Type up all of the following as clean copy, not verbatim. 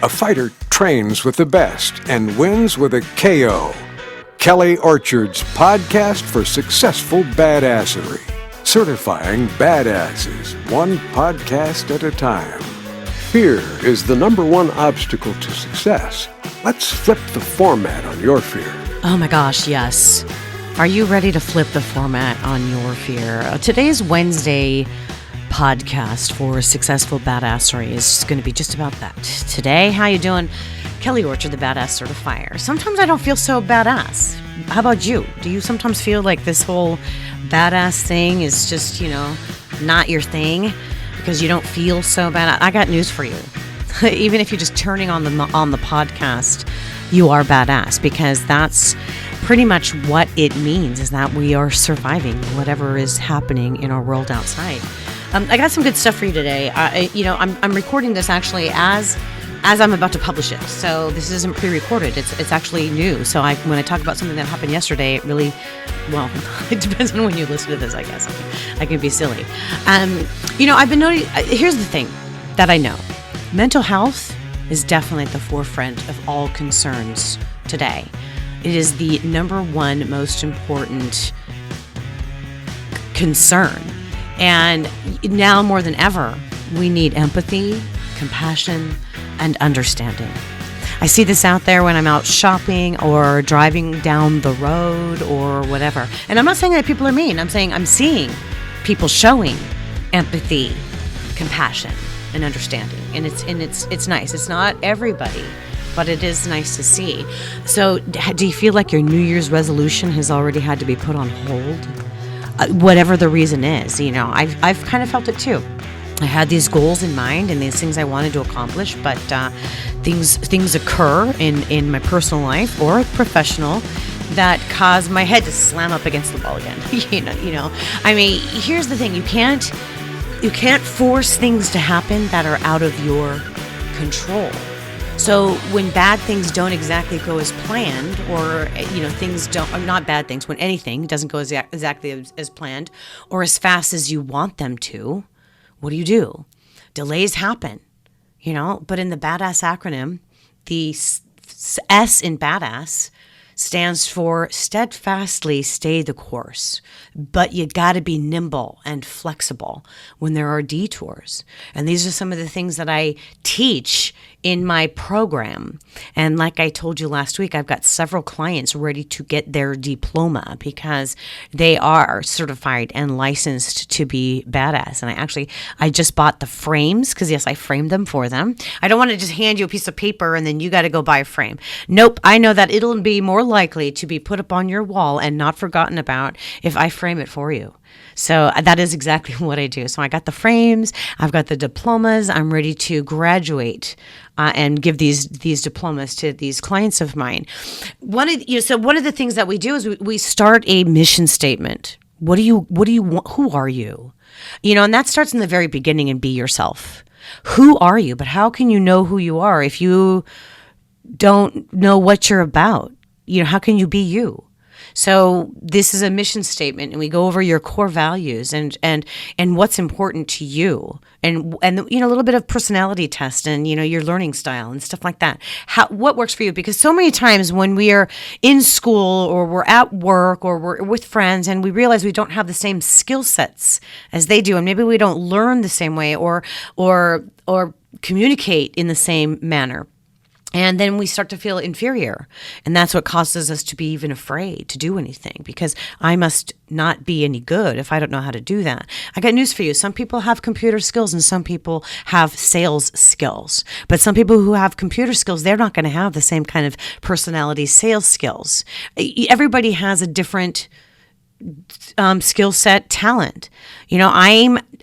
A fighter trains with the best and wins with a KO. Kelly Orchard's podcast for successful badassery. Certifying badasses, one podcast at a time. Fear is the number one obstacle to success. Let's flip the format on your fear. Oh my gosh, yes. Are you ready to flip the format on your fear? Today's Wednesday podcast for successful badassery is going to be just about that. Today, how you doing? Kelly Orchard, the Badass Certifier. Sometimes I don't feel so badass. How about you? Do you sometimes feel like this whole badass thing is just, not your thing because you don't feel so bad? I got news for you. Even if you're just turning on the podcast, you are badass, because that's pretty much what it means, is that we are surviving whatever is happening in our world outside. I got some good stuff for you today. I'm recording this actually as I'm about to publish it. So this isn't pre-recorded. It's actually new. So when I talk about something that happened yesterday, it really, it depends on when you listen to this, I guess. I can be silly. I've been noticing, here's the thing that I know. Mental health is definitely at the forefront of all concerns today. It is the number one most important concern. And now more than ever, we need empathy, compassion, and understanding. I see this out there when I'm out shopping or driving down the road or whatever. And I'm not saying that people are mean. I'm saying I'm seeing people showing empathy, compassion, and understanding. And it's nice. It's not everybody, but it is nice to see. So do you feel like your New Year's resolution has already had to be put on hold? Whatever the reason is, I've kind of felt it too. I had these goals in mind and these things I wanted to accomplish, but things occur in my personal life or professional that cause my head to slam up against the wall again. I mean, here's the thing: you can't force things to happen that are out of your control. So when bad things don't exactly go as planned, or things don't, or not bad things, when anything doesn't go exactly as planned or as fast as you want them to, what do? Delays happen, but in the badass acronym, the S in badass stands for steadfastly stay the course. But you got to be nimble and flexible when there are detours. And these are some of the things that I teach in my program. And like I told you last week, I've got several clients ready to get their diploma because they are certified and licensed to be badass. And I just bought the frames because, yes, I framed them for them. I don't want to just hand you a piece of paper and then you got to go buy a frame. Nope. I know that it'll be more likely to be put up on your wall and not forgotten about if I frame it for you. So that is exactly what I do. So I got the frames, I've got the diplomas, I'm ready to graduate and give these diplomas to these clients of mine. One of the things that we do is we start a mission statement. What do you want? Who are you? And that starts in the very beginning, and be yourself. Who are you? But how can you know who you are if you don't know what you're about? How can you be you? So this is a mission statement, and we go over your core values and what's important to you, and a little bit of personality test and your learning style and stuff like that. What works for you? Because so many times when we are in school or we're at work or we're with friends and we realize we don't have the same skill sets as they do, and maybe we don't learn the same way or communicate in the same manner. And then we start to feel inferior. And that's what causes us to be even afraid to do anything, because I must not be any good if I don't know how to do that. I got news for you. Some people have computer skills and some people have sales skills. But some people who have computer skills, they're not going to have the same kind of personality sales skills. Everybody has a different skill set, talent.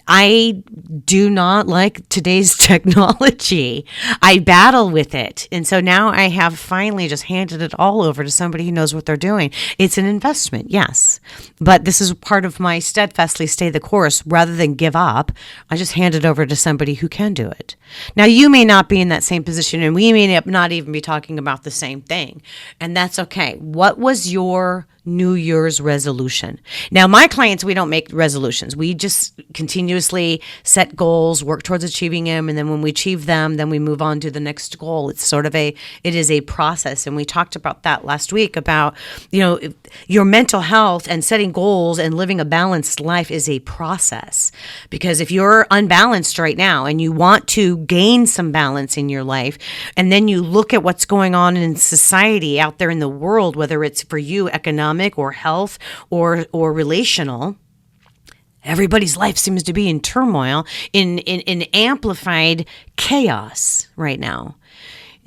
I do not like today's technology. I battle with it. And so now I have finally just handed it all over to somebody who knows what they're doing. It's an investment, yes. But this is part of my steadfastly stay the course. Rather than give up, I just hand it over to somebody who can do it. Now, you may not be in that same position, and we may not even be talking about the same thing. And that's okay. What was your New Year's resolution? Now, my clients, we don't make resolutions. We just continue continuously set goals, work towards achieving them, and then when we achieve them, then we move on to the next goal. It is a process, and we talked about that last week about, your mental health and setting goals and living a balanced life is a process. Because if you're unbalanced right now and you want to gain some balance in your life, and then you look at what's going on in society out there in the world, whether it's for you economic or health or relational, everybody's life seems to be in turmoil, in amplified chaos right now.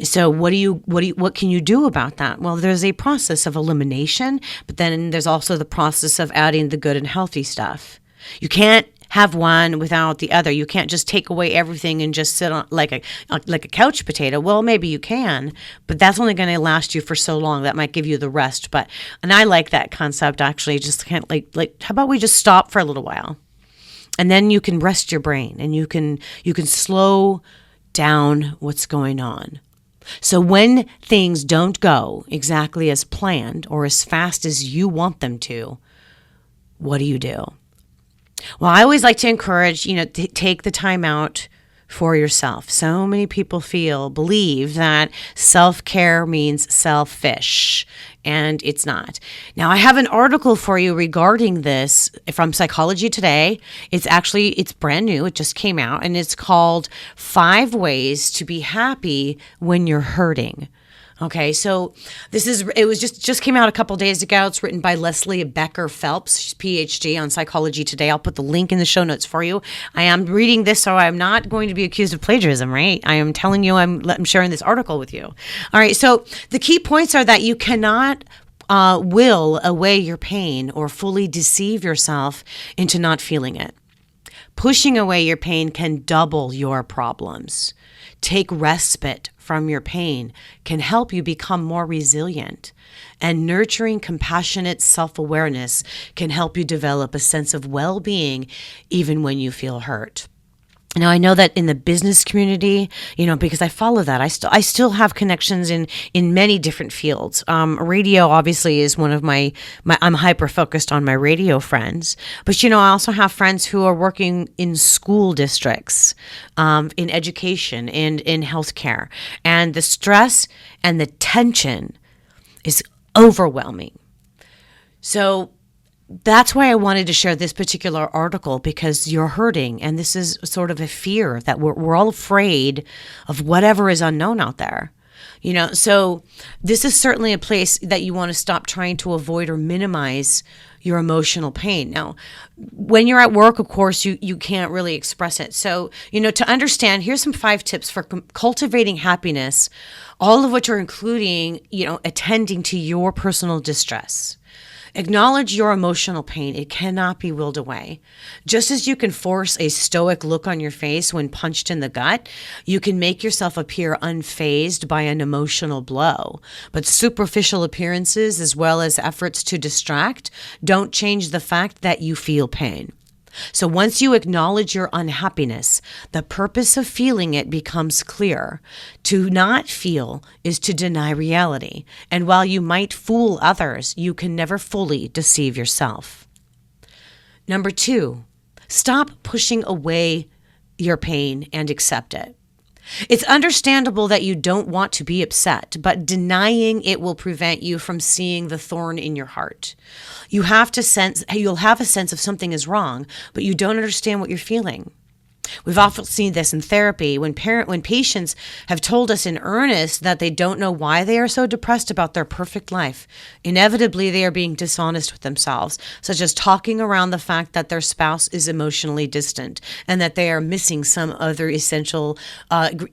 So what can you do about that? Well, there's a process of elimination, but then there's also the process of adding the good and healthy stuff. You can't have one without the other. You can't just take away everything and just sit on like a couch potato. Well, maybe you can, but that's only going to last you for so long. That might give you the rest. And I like that concept actually. Just kind of like how about we just stop for a little while, and then you can rest your brain and you can slow down what's going on. So when things don't go exactly as planned or as fast as you want them to, what do you do? Well, I always like to encourage, take the time out for yourself. So many people believe that self-care means selfish, and it's not. Now, I have an article for you regarding this from Psychology Today. It's brand new. It just came out, and it's called 5 Ways to Be Happy When You're Hurting. Okay, so it was just came out a couple days ago. It's written by Leslie Becker Phelps, she's PhD on Psychology Today. I'll put the link in the show notes for you. I am reading this, so I'm not going to be accused of plagiarism, right? I am telling you, I'm sharing this article with you. All right, so the key points are that you cannot will away your pain or fully deceive yourself into not feeling it. Pushing away your pain can double your problems. Take respite from your pain can help you become more resilient. And nurturing compassionate self-awareness can help you develop a sense of well-being even when you feel hurt. Now, I know that in the business community, because I follow that, I still have connections in many different fields. Radio obviously is one of my I'm hyper focused on my radio friends, but I also have friends who are working in school districts, in education and in healthcare, and the stress and the tension is overwhelming. So that's why I wanted to share this particular article, because you're hurting, and this is sort of a fear that we're all afraid of whatever is unknown out there. So this is certainly a place that you want to stop trying to avoid or minimize your emotional pain. Now, when you're at work, of course, you can't really express it. So, to understand, here's some 5 tips for cultivating happiness, all of which are including, attending to your personal distress. Acknowledge your emotional pain. It cannot be willed away. Just as you can force a stoic look on your face when punched in the gut, you can make yourself appear unfazed by an emotional blow. But superficial appearances, as well as efforts to distract, don't change the fact that you feel pain. So once you acknowledge your unhappiness, the purpose of feeling it becomes clear. To not feel is to deny reality. And while you might fool others, you can never fully deceive yourself. Number 2, stop pushing away your pain and accept it. It's understandable that you don't want to be upset, but denying it will prevent you from seeing the thorn in your heart. You'll have a sense of something is wrong, but you don't understand what you're feeling. We've often seen this in therapy when patients have told us in earnest that they don't know why they are so depressed about their perfect life. Inevitably, they are being dishonest with themselves, such as talking around the fact that their spouse is emotionally distant and that they are missing some other essential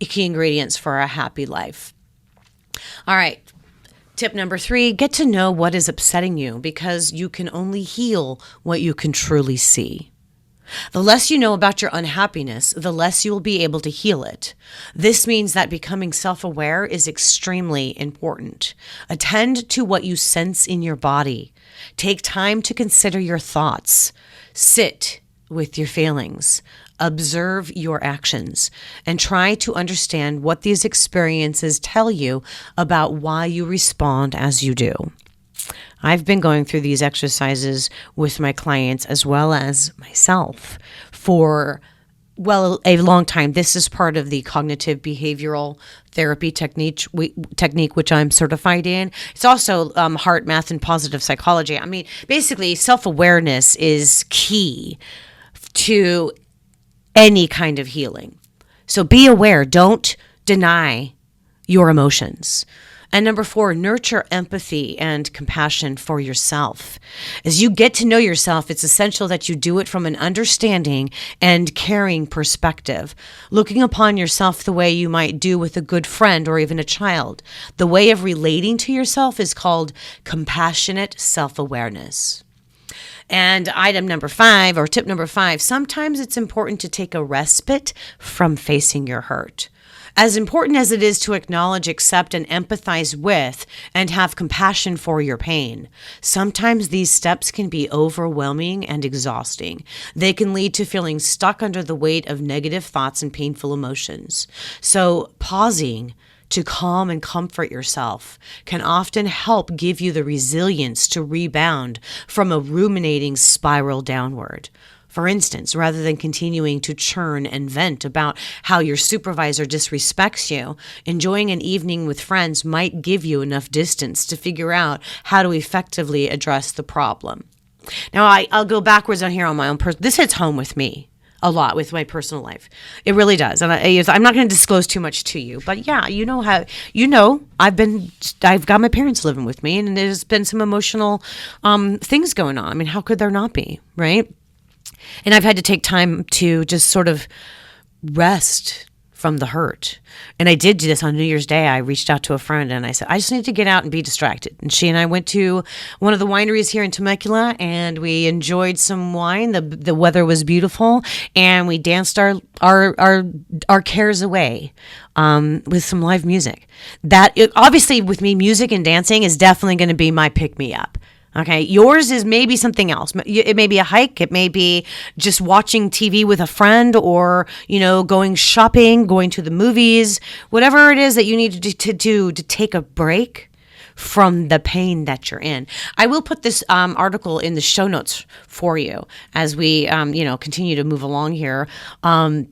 key ingredients for a happy life. All right. Tip number 3, get to know what is upsetting you, because you can only heal what you can truly see. The less you know about your unhappiness, the less you will be able to heal it. This means that becoming self-aware is extremely important. Attend to what you sense in your body. Take time to consider your thoughts. Sit with your feelings. Observe your actions and try to understand what these experiences tell you about why you respond as you do. I've been going through these exercises with my clients as well as myself for a long time. This is part of the cognitive behavioral therapy technique, which I'm certified in. It's also heart math and positive psychology. I mean, basically, self-awareness is key to any kind of healing. So be aware. Don't deny your emotions. And number 4, nurture empathy and compassion for yourself. As you get to know yourself, it's essential that you do it from an understanding and caring perspective, looking upon yourself the way you might do with a good friend or even a child. The way of relating to yourself is called compassionate self-awareness. And item number 5, or tip number 5, sometimes it's important to take a respite from facing your hurt. As important as it is to acknowledge, accept, and empathize with and have compassion for your pain, sometimes these steps can be overwhelming and exhausting. They can lead to feeling stuck under the weight of negative thoughts and painful emotions. So pausing to calm and comfort yourself can often help give you the resilience to rebound from a ruminating spiral downward. For instance, rather than continuing to churn and vent about how your supervisor disrespects you, enjoying an evening with friends might give you enough distance to figure out how to effectively address the problem. Now, I'll go backwards on here on my own person. This hits home with me a lot with my personal life. It really does. And I'm not going to disclose too much to you, but yeah, I've got my parents living with me, and there's been some emotional things going on. I mean, how could there not be, right? And I've had to take time to just sort of rest from the hurt. And I did do this on New Year's Day. I reached out to a friend and I said, I just need to get out and be distracted. And she and I went to one of the wineries here in Temecula, and we enjoyed some wine. The weather was beautiful, and we danced our cares away with some live music. Obviously, with me, music and dancing is definitely going to be my pick-me-up. Okay, yours is maybe something else. It may be a hike. It may be just watching TV with a friend, or, going shopping, going to the movies, whatever it is that you need to do to take a break from the pain that you're in. I will put this article in the show notes for you as we, continue to move along here. So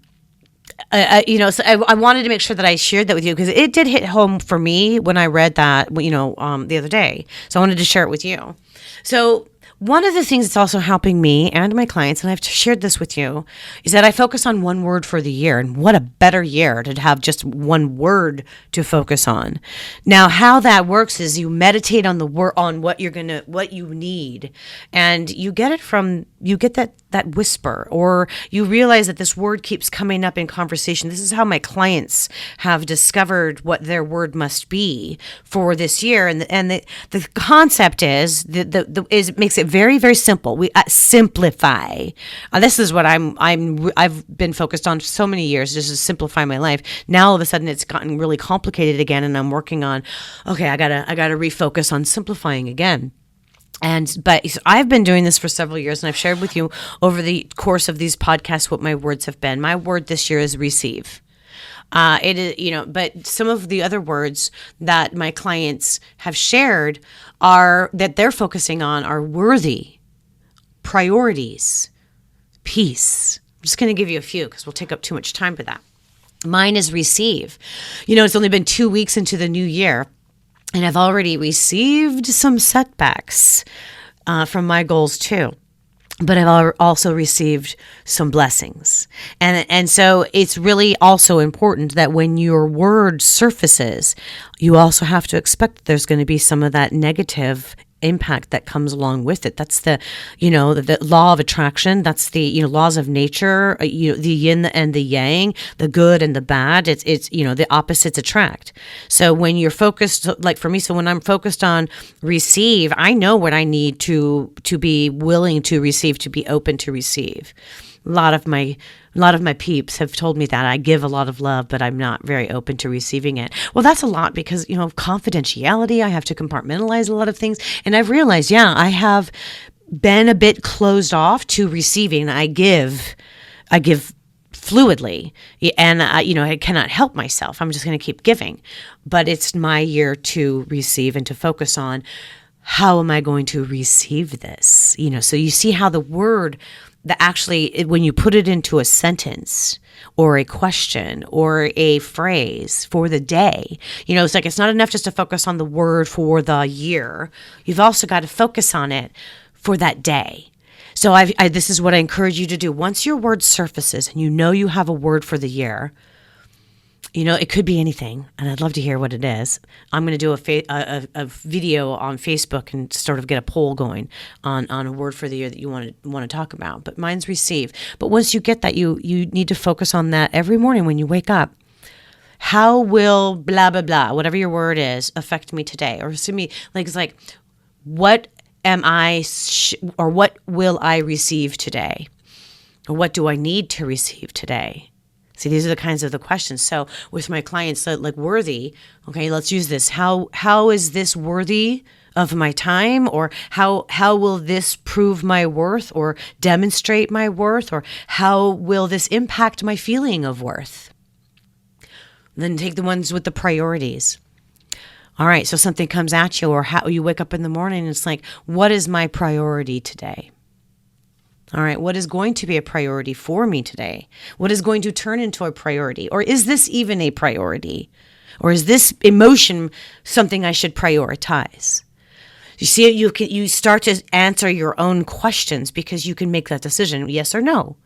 I wanted to make sure that I shared that with you because it did hit home for me when I read that, the other day. So I wanted to share it with you. So one of the things that's also helping me and my clients, and I've shared this with you, is that I focus on one word for the year. And what a better year to have just one word to focus on. Now, how that works is you meditate on what you need, and you get that whisper, or you realize that this word keeps coming up in conversation. This is how my clients have discovered what their word must be for this year. And the concept is it makes it very, very simple. We simplify. This is what I've been focused on for so many years, just to simplify my life. Now all of a sudden it's gotten really complicated again, and I'm working on, okay, I gotta refocus on simplifying again. But I've been doing this for several years, and I've shared with you over the course of these podcasts what my words have been. My word this year is receive. It is, but some of the other words that my clients have shared that they're focusing on are worthy, priorities, peace. I'm just going to give you a few because we'll take up too much time for that. Mine is receive. It's only been 2 weeks into the new year, and I've already received some setbacks from my goals too. But I've also received some blessings. And so it's really also important that when your word surfaces, you also have to expect that there's going to be some of that negative impact that comes along with it. That's the law of attraction. That's the, laws of nature, the yin and the yang, the good and the bad. It's the opposites attract. So when you're focused, like for me, so when I'm focused on receive, I know what I need to be willing to receive, to be open to receive. A lot of my peeps have told me that I give a lot of love, but I'm not very open to receiving it. Well, that's a lot because, of confidentiality. I have to compartmentalize a lot of things. And I've realized, I have been a bit closed off to receiving. I give fluidly, and I cannot help myself. I'm just going to keep giving. But it's my year to receive and to focus on how am I going to receive this? So you see how the word that actually, when you put it into a sentence or a question or a phrase for the day, it's like, it's not enough just to focus on the word for the year. You've also got to focus on it for that day. So this is what I encourage you to do. Once your word surfaces and you have a word for the year, it could be anything, and I'd love to hear what it is. I'm going to do a video on Facebook and sort of get a poll going on a word for the year that you want to talk about. But mine's receive. But once you get that, you need to focus on that every morning when you wake up. How will blah, blah, blah, whatever your word is, affect me today? Or to me, it's like, what am I, or what will I receive today? Or what do I need to receive today? See, these are the kinds of the questions. So with my clients, like worthy, okay, let's use this. How is this worthy of my time? Or how will this prove my worth or demonstrate my worth? Or how will this impact my feeling of worth? Then take the ones with the priorities. All right, so something comes at you, or how you wake up in the morning and it's like, what is my priority today? All right, what is going to be a priority for me today? What is going to turn into a priority? Or is this even a priority? Or is this emotion something I should prioritize? You see, you start to answer your own questions because you can make that decision, yes or no.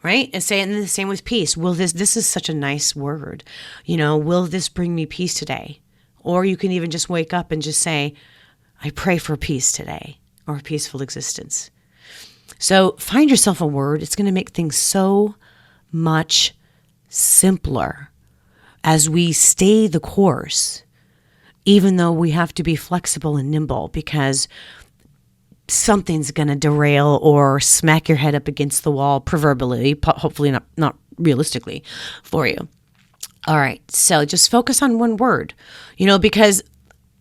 Right? And the same with peace. This is such a nice word. Will this bring me peace today? Or you can even just wake up and just say, I pray for peace today, or a peaceful existence. So find yourself a word. It's going to make things so much simpler as we stay the course, even though we have to be flexible and nimble, because something's going to derail or smack your head up against the wall, proverbially, hopefully not realistically for you. All right. So just focus on one word, because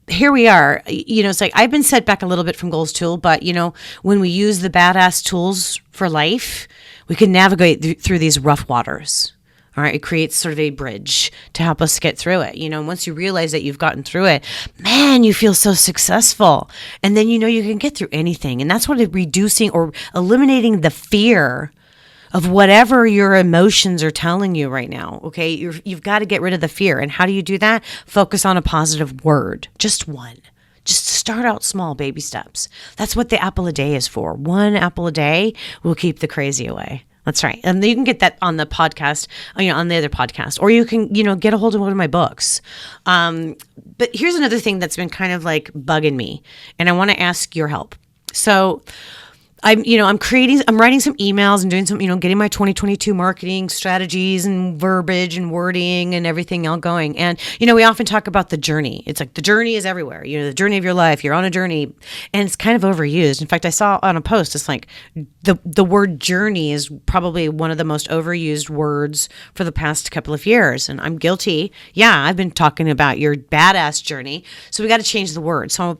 here we are, it's like I've been set back a little bit from Goals Tool, but, when we use the badass tools for life, we can navigate through these rough waters. All right. It creates sort of a bridge to help us get through it. Once you realize that you've gotten through it, man, you feel so successful. And then, you can get through anything. And that's what reducing or eliminating the fear of whatever your emotions are telling you right now, okay? You've got to get rid of the fear. And how do you do that? Focus on a positive word, just one. Just start out small, baby steps. That's what the apple a day is for. One apple a day will keep the crazy away. That's right. And you can get that on the podcast, on the other podcast, or you can, get a hold of one of my books. But here's another thing that's been kind of like bugging me, and I want to ask your help. So I'm writing some emails and doing some, getting my 2022 marketing strategies and verbiage and wording and everything all going. And, we often talk about the journey. It's like the journey is everywhere, the journey of your life. You're on a journey, and it's kind of overused. In fact, I saw on a post, it's like the word journey is probably one of the most overused words for the past couple of years. And I'm guilty. Yeah, I've been talking about your badass journey. So we got to change the word. So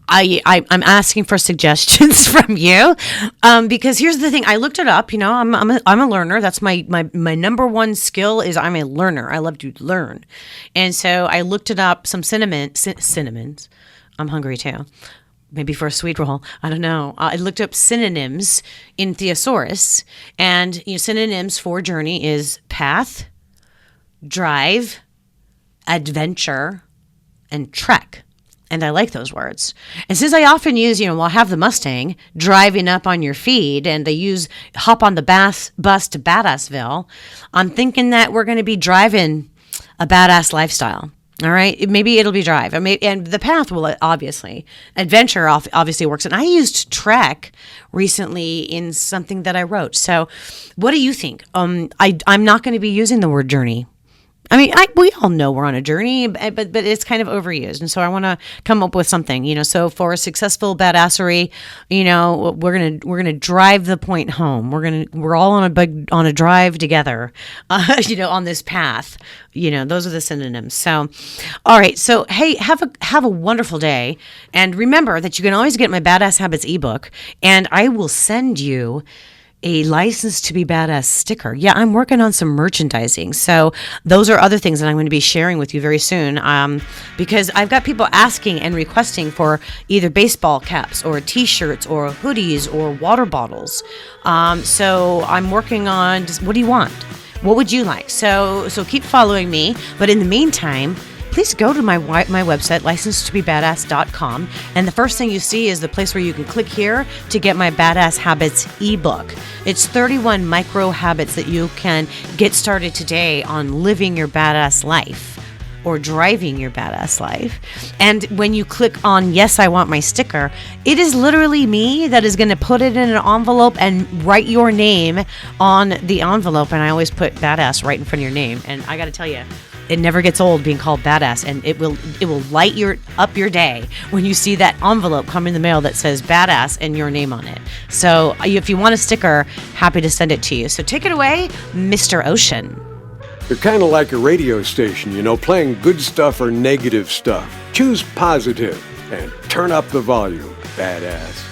I'm asking for suggestions from you, because here's the thing. I looked it up. I'm a learner. That's my number one skill is I'm a learner. I love to learn, and so I looked it up. Some synonyms. I'm hungry too. Maybe for a sweet roll. I don't know. I looked up synonyms in Thesaurus, and synonyms for journey is path, drive, adventure, and trek. And I like those words. And since I often use, I have the Mustang driving up on your feed, and they use hop on the bus to Badassville, I'm thinking that we're going to be driving a badass lifestyle. All right. Maybe it'll be drive. And the path will obviously. Adventure obviously works. And I used trek recently in something that I wrote. So what do you think? I'm not going to be using the word journey. We all know we're on a journey, but it's kind of overused. And so I want to come up with something, so for a successful badassery, we're going to drive the point home. We're all on a drive together, on this path, those are the synonyms. So, all right. So, hey, have a wonderful day. And remember that you can always get my Badass Habits ebook, and I will send you a License to Be Badass sticker. Yeah, I'm working on some merchandising. So those are other things that I'm going to be sharing with you very soon, because I've got people asking and requesting for either baseball caps or T-shirts or hoodies or water bottles. So I'm working on just, what do you want? What would you like? So keep following me. But in the meantime, please go to my website, licensetobebadass.com, and the first thing you see is the place where you can click here to get my Badass Habits ebook. It's 31 micro habits that you can get started today on living your badass life or driving your badass life. And when you click on yes, I want my sticker, it is literally me that is going to put it in an envelope and write your name on the envelope. And I always put badass right in front of your name. And I got to tell you, it never gets old being called badass, and it will light up your day when you see that envelope come in the mail that says badass and your name on it. So if you want a sticker, happy to send it to you. So take it away, Mr. Ocean. You're kind of like a radio station, playing good stuff or negative stuff. Choose positive and turn up the volume, badass.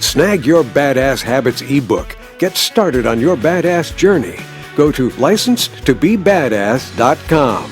Snag your Badass Habits ebook. Get started on your badass journey. Go to licensetobebadass.com.